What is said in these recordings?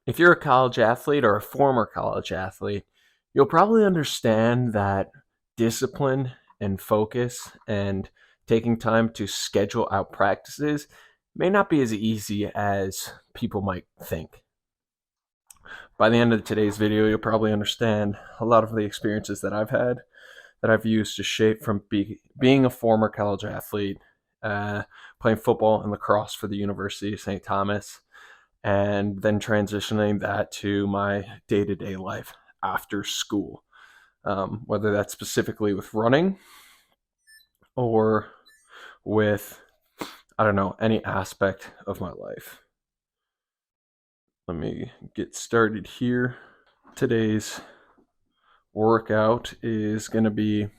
If you're a college athlete or a former college athlete, you'll probably understand that discipline and focus and taking time to schedule out practices may not be as easy as people might think. By the end of today's video, you'll probably understand a lot of the experiences that I've had that I've used to shape from being a former college athlete, uh, playing football and lacrosse for the University of St. Thomas, and then transitioning that to my day-to-day life after school, whether that's specifically with running or with, I don't know, any aspect of my life. Let me get started here. Today's workout is going to be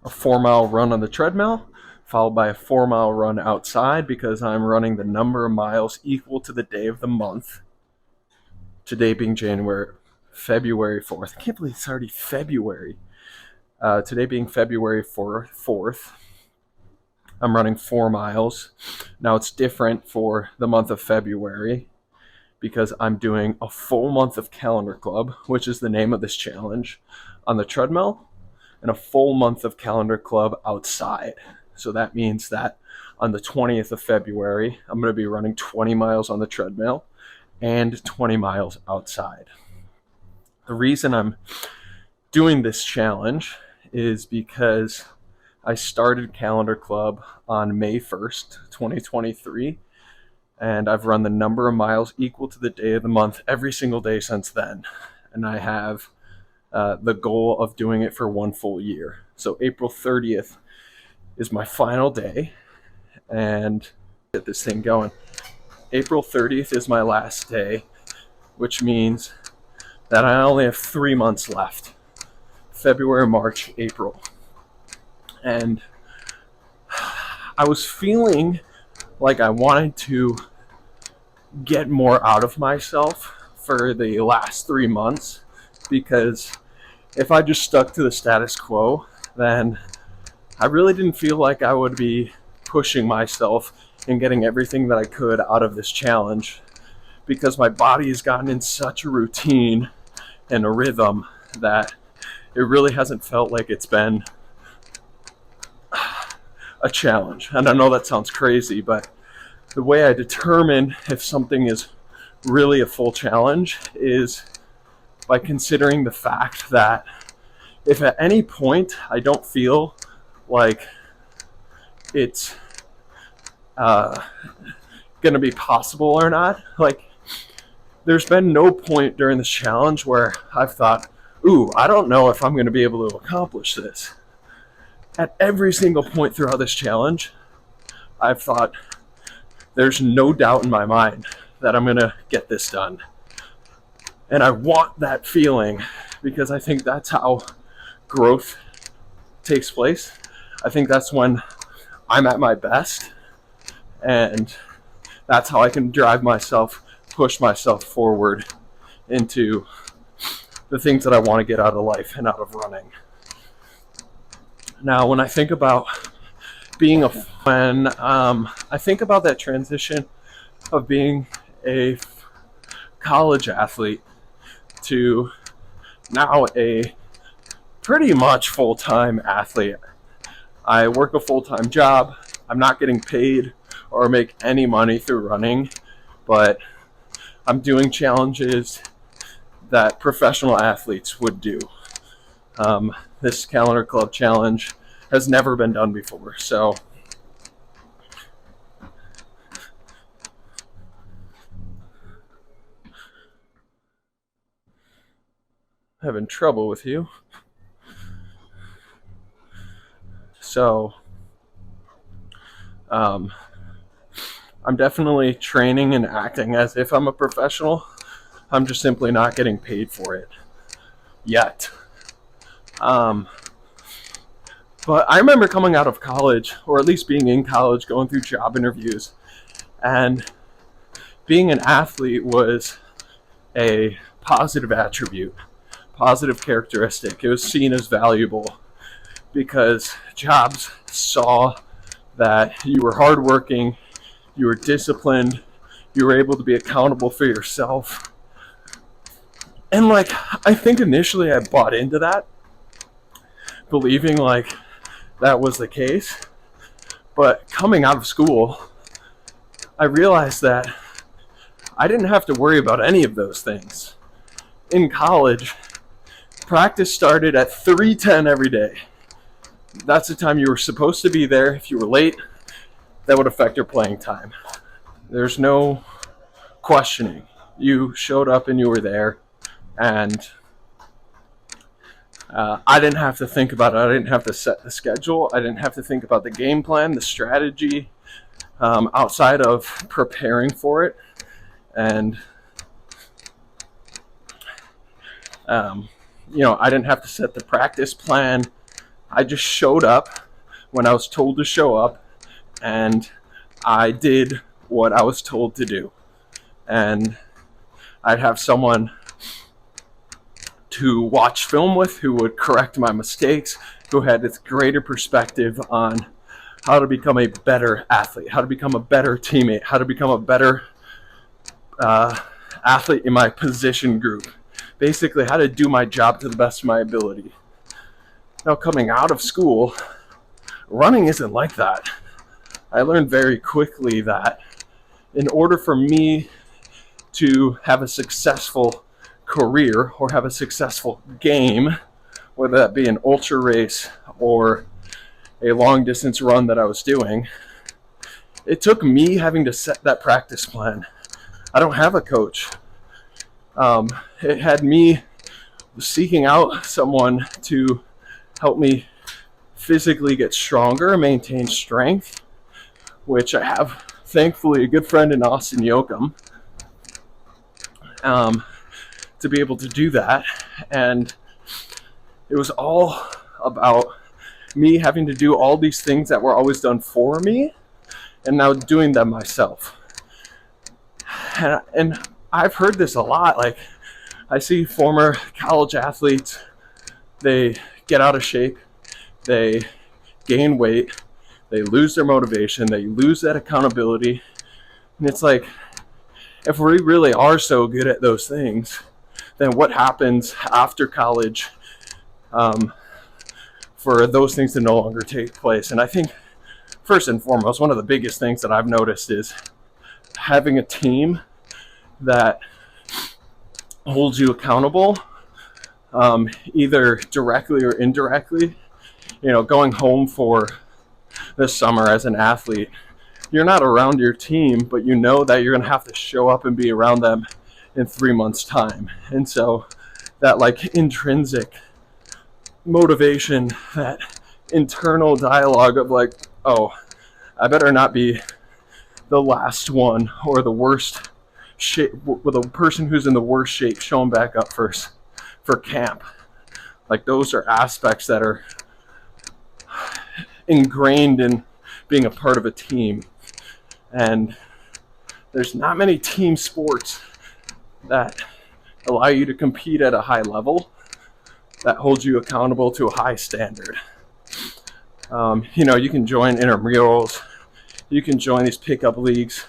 a 4-mile run on the treadmill, followed by a 4-mile run outside because I'm running the number of miles equal to the day of the month. Today being February 4th. I can't believe it's already February. Today being February 4th, I'm running 4 miles. Now it's different for the month of February because I'm doing a full month of Calendar Club, which is the name of this challenge, on the treadmill, and a full month of Calendar Club outside. So that means that on the 20th of February, I'm going to be running 20 miles on the treadmill and 20 miles outside. The reason I'm doing this challenge is because I started Calendar Club on May 1st, 2023, and I've run the number of miles equal to the day of the month every single day since then. And I have the goal of doing it for one full year. So April 30th is my final day, and get this thing going. April 30th is my last day, which means that I only have 3 months left. February, March, April. And I was feeling like I wanted to get more out of myself for the last 3 months, because if I just stuck to the status quo, then I really didn't feel like I would be pushing myself and getting everything that I could out of this challenge, because my body has gotten in such a routine and a rhythm that it really hasn't felt like it's been a challenge. And I know that sounds crazy, but the way I determine if something is really a full challenge is by considering the fact that if at any point I don't feel like it's going to be possible or not, like, there's been no point during this challenge where I've thought, ooh, I don't know if I'm going to be able to accomplish this. At every single point throughout this challenge, I've thought, there's no doubt in my mind that I'm going to get this done. And I want that feeling because I think that's how growth takes place. I think that's when I'm at my best, and that's how I can drive myself, push myself forward into the things that I want to get out of life and out of running. Now, when I think about I think about that transition of being a college athlete to now a pretty much full-time athlete. I work a full-time job. I'm not getting paid or make any money through running, but I'm doing challenges that professional athletes would do. This Calendar Club challenge has never been done before, so having trouble with you. So I'm definitely training and acting as if I'm a professional. I'm just simply not getting paid for it yet. But I remember coming out of college, or at least being in college, going through job interviews, and being an athlete was a positive attribute, positive characteristic. It was seen as valuable because jobs saw that you were hardworking, you were disciplined, You were able to be accountable for yourself. And like, I think initially I bought into that, believing like that was the case. But coming out of school, I realized that I didn't have to worry about any of those things. In college, practice started at 3:10 every day. That's the time you were supposed to be there. If you were late, that would affect your playing time. There's no questioning. You showed up and you were there, and I didn't have to think about it. I didn't have to set the schedule. I didn't have to think about the game plan, the strategy, outside of preparing for it. And, I didn't have to set the practice plan. I just showed up when I was told to show up, and I did what I was told to do. And I'd have someone to watch film with who would correct my mistakes, who had this greater perspective on how to become a better athlete, how to become a better teammate, how to become a better athlete in my position group. Basically, how to do my job to the best of my ability. Now, coming out of school, running isn't like that. I learned very quickly that in order for me to have a successful career or have a successful game, whether that be an ultra race or a long distance run that I was doing, it took me having to set that practice plan. I don't have a coach. It had me seeking out someone to help me physically get stronger, maintain strength, which I have, thankfully, a good friend in Austin Yoakum, to be able to do that. And it was all about me having to do all these things that were always done for me and now doing them myself. And I've heard this a lot. Like, I see former college athletes, they get out of shape, they gain weight, they lose their motivation, they lose that accountability. And it's like, if we really are so good at those things, then what happens after college for those things to no longer take place? And I think, first and foremost, one of the biggest things that I've noticed is having a team that holds you accountable, either directly or indirectly. Going home for the summer as an athlete, you're not around your team, but you know that you're going to have to show up and be around them in 3 months' time. And so that like intrinsic motivation, that internal dialogue of like, oh, I better not be the last one or the worst shape, with a person who's in the worst shape showing back up for camp. Like, those are aspects that are ingrained in being a part of a team. And there's not many team sports that allow you to compete at a high level, that hold you accountable to a high standard. You can join intramurals, you can join these pickup leagues,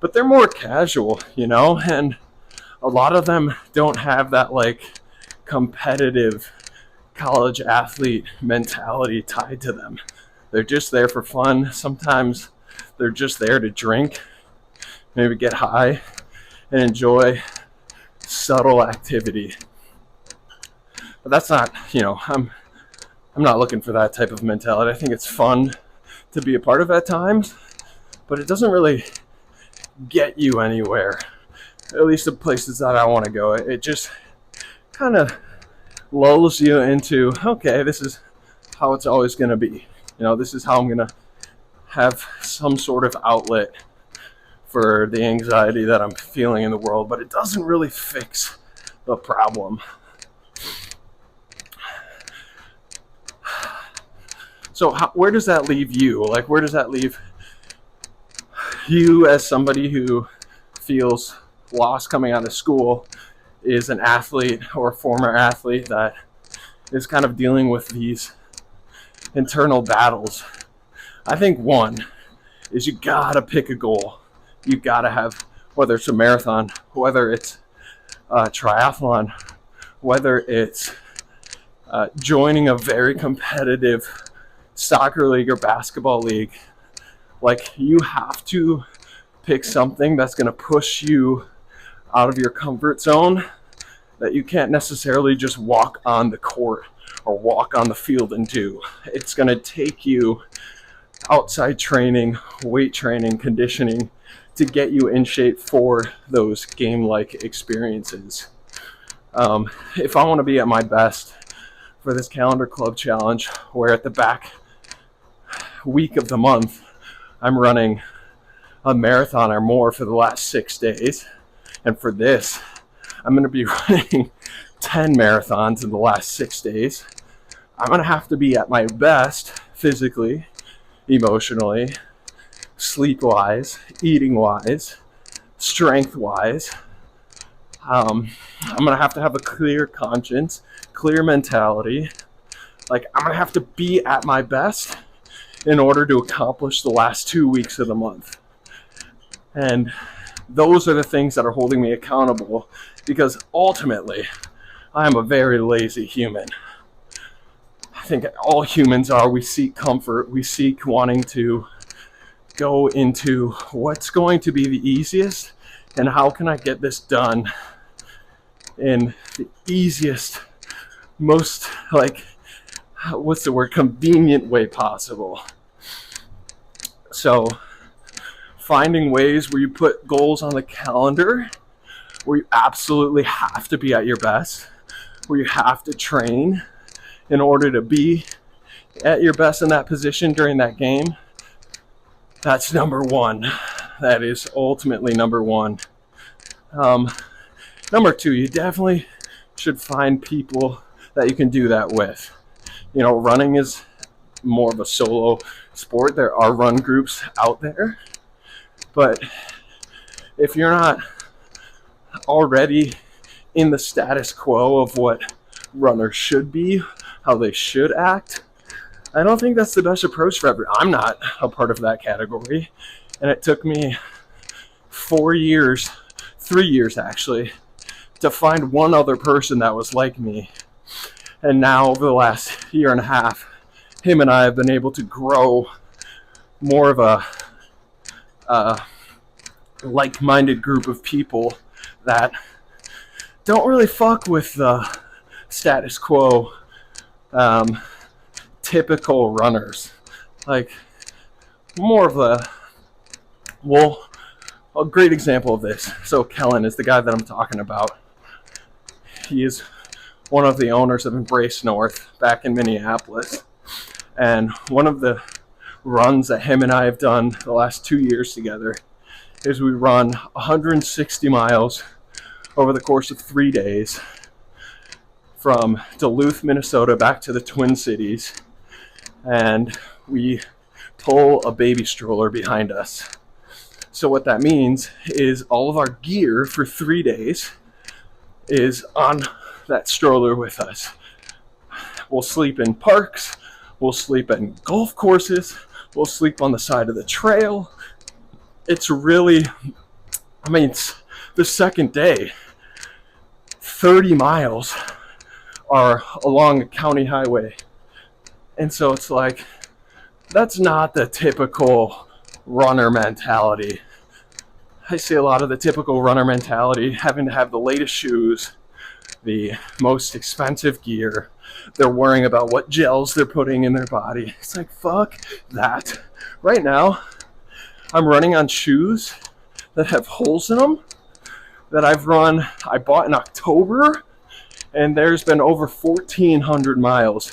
but they're more casual, and a lot of them don't have that like competitive college athlete mentality tied to them. They're just there for fun. Sometimes they're just there to drink, maybe get high, and enjoy subtle activity. But that's not, I'm not looking for that type of mentality. I think it's fun to be a part of at times, but it doesn't really get you anywhere. At least the places that I want to go. It just kind of lulls you into, okay, this is how it's always going to be. This is how I'm going to have some sort of outlet for the anxiety that I'm feeling in the world, but it doesn't really fix the problem. So where does that leave you? Like, where does that leave you as somebody who feels lost coming out of school, is an athlete or a former athlete that is kind of dealing with these internal battles? I think one is you gotta pick a goal. You gotta have whether it's a marathon, whether it's a triathlon, whether it's joining a very competitive soccer league or basketball league. Like, you have to pick something that's going to push you out of your comfort zone that you can't necessarily just walk on the court or walk on the field and do. It's going to take you outside training, weight training, conditioning to get you in shape for those game-like experiences. If I want to be at my best for this calendar club challenge, where at the back week of the month I'm running a marathon or more for the last 6 days, and for this I'm going to be running 10 marathons in the last 6 days, I'm going to have to be at my best physically, emotionally, sleep-wise, eating-wise, strength-wise. I'm going to have a clear conscience, clear mentality. Like, I'm going to have to be at my best in order to accomplish the last 2 weeks of the month. And those are the things that are holding me accountable, because ultimately, I am a very lazy human. I think all humans are. We seek comfort. We seek wanting to go into what's going to be the easiest and how can I get this done in the easiest, most, convenient way possible. So finding ways where you put goals on the calendar, where you absolutely have to be at your best, where you have to train in order to be at your best in that position during that game. That's number one. That is ultimately number one. Number two, you definitely should find people that you can do that with. You know, running is more of a solo sport. There are run groups out there. But if you're not already in the status quo of what runners should be, how they should act, I don't think that's the best approach for everyone. I'm not a part of that category. And it took me 3 years actually, to find one other person that was like me. And now over the last year and a half, him and I have been able to grow more of a like-minded group of people that don't really fuck with the status quo, typical runners. Like, more of a great example of this. So Kellen is the guy that I'm talking about. He is one of the owners of Embrace North back in Minneapolis. And one of the runs that him and I have done the last 2 years together is we run 160 miles over the course of 3 days from Duluth, Minnesota back to the Twin Cities. And we pull a baby stroller behind us. So what that means is all of our gear for 3 days is on that stroller with us. We'll sleep in parks, we'll sleep in golf courses, we'll sleep on the side of the trail. It's really, it's the second day. 30 miles are along a county highway. And so it's like, that's not the typical runner mentality. I see a lot of the typical runner mentality, having to have the latest shoes, the most expensive gear. They're worrying about what gels they're putting in their body. It's like, fuck that. Right now, I'm running on shoes that have holes in them that I bought in October, and there's been over 1,400 miles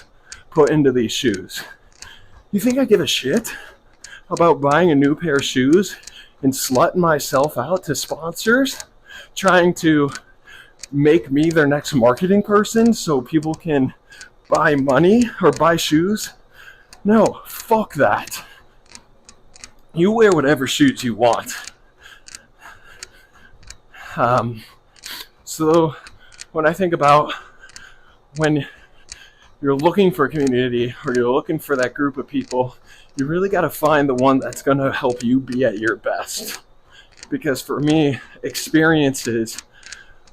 put into these shoes. You think I give a shit about buying a new pair of shoes and slutting myself out to sponsors, trying to make me their next marketing person so people can buy money or buy shoes? No, fuck that. You wear whatever shoes you want. So when I think about when you're looking for a community or you're looking for that group of people, you really got to find the one that's going to help you be at your best. because for me, experiences,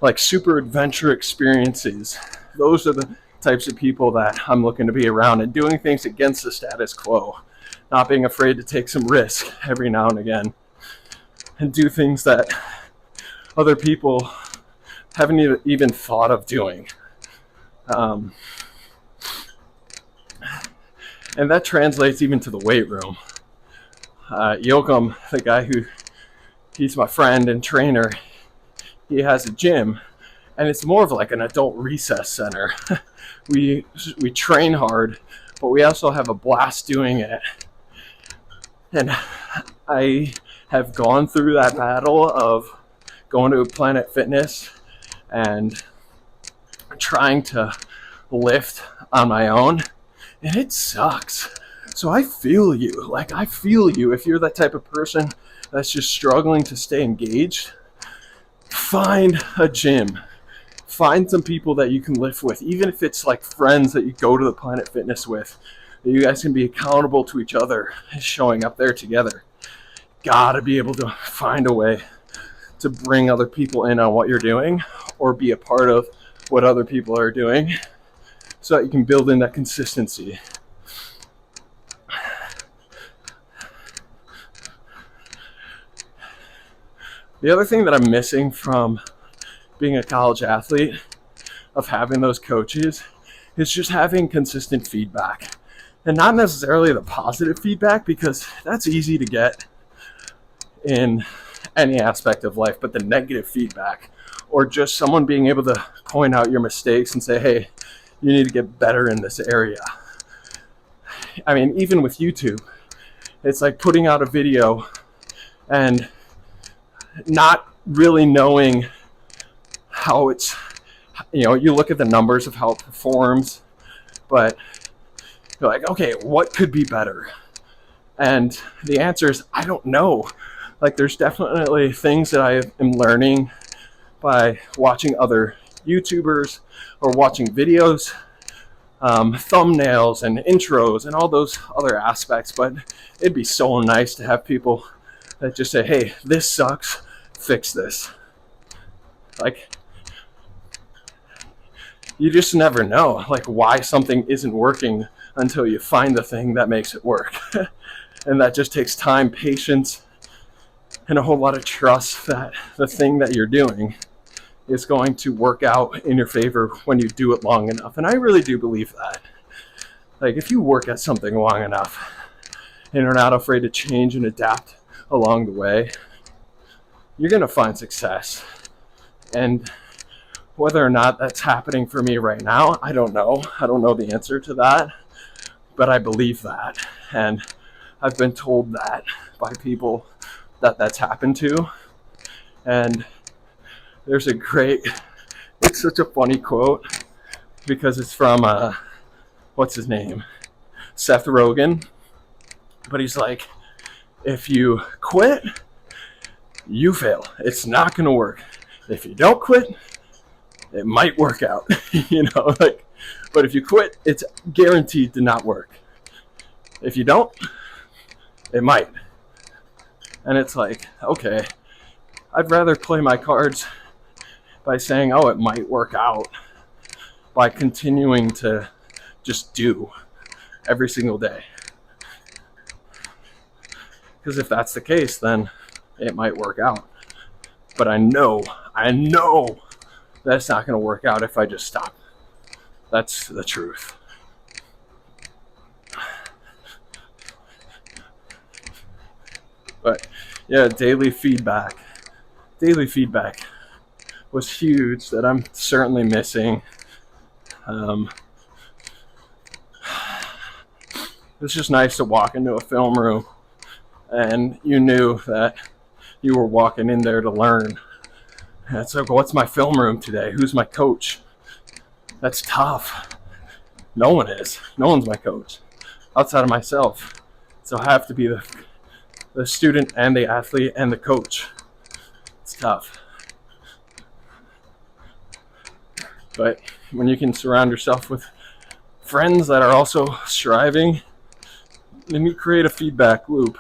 like super adventure experiences, those are the types of people that I'm looking to be around, and doing things against the status quo, not being afraid to take some risk every now and again and do things that other people haven't even thought of doing. And that translates even to the weight room. Yoakum, the guy he's my friend and trainer, he has a gym, and it's more of like an adult recess center. we train hard, but we also have a blast doing it. And I have gone through that battle of going to Planet Fitness and trying to lift on my own, and it sucks. So I feel you. Like, I feel you. If you're that type of person that's just struggling to stay engaged, find a gym. Find some people that you can lift with, even if it's like friends that you go to the Planet Fitness with, that you guys can be accountable to each other, showing up there together. Gotta be able to find a way to bring other people in on what you're doing, or be a part of what other people are doing, so that you can build in that consistency. The other thing that I'm missing from being a college athlete, of having those coaches, is just having consistent feedback. And not necessarily the positive feedback, because that's easy to get in any aspect of life, but the negative feedback, or just someone being able to point out your mistakes and say, hey, you need to get better in this area. I mean, even with YouTube, it's like putting out a video and not really knowing how it's, you look at the numbers of how it performs, but you're like, okay, what could be better? And the answer is, I don't know. Like, there's definitely things that I am learning by watching other YouTubers or watching videos, thumbnails and intros and all those other aspects. But it'd be so nice to have people that just say, hey, this sucks, fix this. Like, you just never know, like, why something isn't working until you find the thing that makes it work. And that just takes time, patience, and a whole lot of trust that the thing that you're doing is going to work out in your favor when you do it long enough. And I really do believe that. Like, if you work at something long enough and are not afraid to change and adapt along the way, you're going to find success. And whether or not that's happening for me right now, I don't know. I don't know the answer to that, but I believe that. And I've been told that by people that that's happened to. And there's it's such a funny quote, because it's from, what's his name? Seth Rogen. But he's like, if you quit, you fail. It's not going to work. If you don't quit, it might work out. But if you quit, it's guaranteed to not work. If you don't, it might. And it's like, okay, I'd rather play my cards by saying, oh, it might work out, by continuing to just do every single day. Because if that's the case, then it might work out. But I know that's not going to work out if I just stop. That's the truth. But yeah, daily feedback was huge, that I'm certainly missing. It's just nice to walk into a film room and you knew that you were walking in there to learn. And it's like, what's my film room today? Who's my coach? That's tough. No one is. No one's my coach outside of myself. So I have to be the student and the athlete and the coach. It's tough. But when you can surround yourself with friends that are also striving, then you create a feedback loop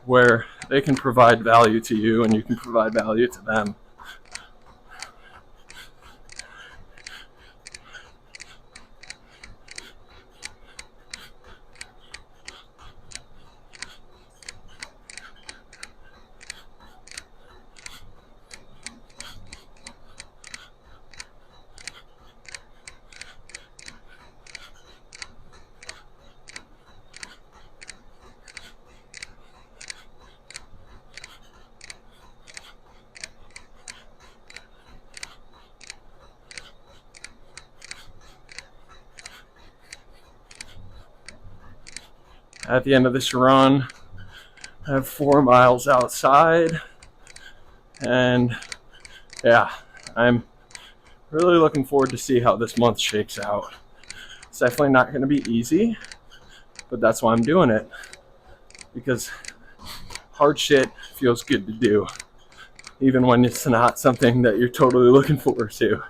where they can provide value to you and you can provide value to them. At the end of this run, I have 4 miles outside, and yeah, I'm really looking forward to see how this month shakes out. It's definitely not going to be easy, but that's why I'm doing it, because hard shit feels good to do, even when it's not something that you're totally looking forward to.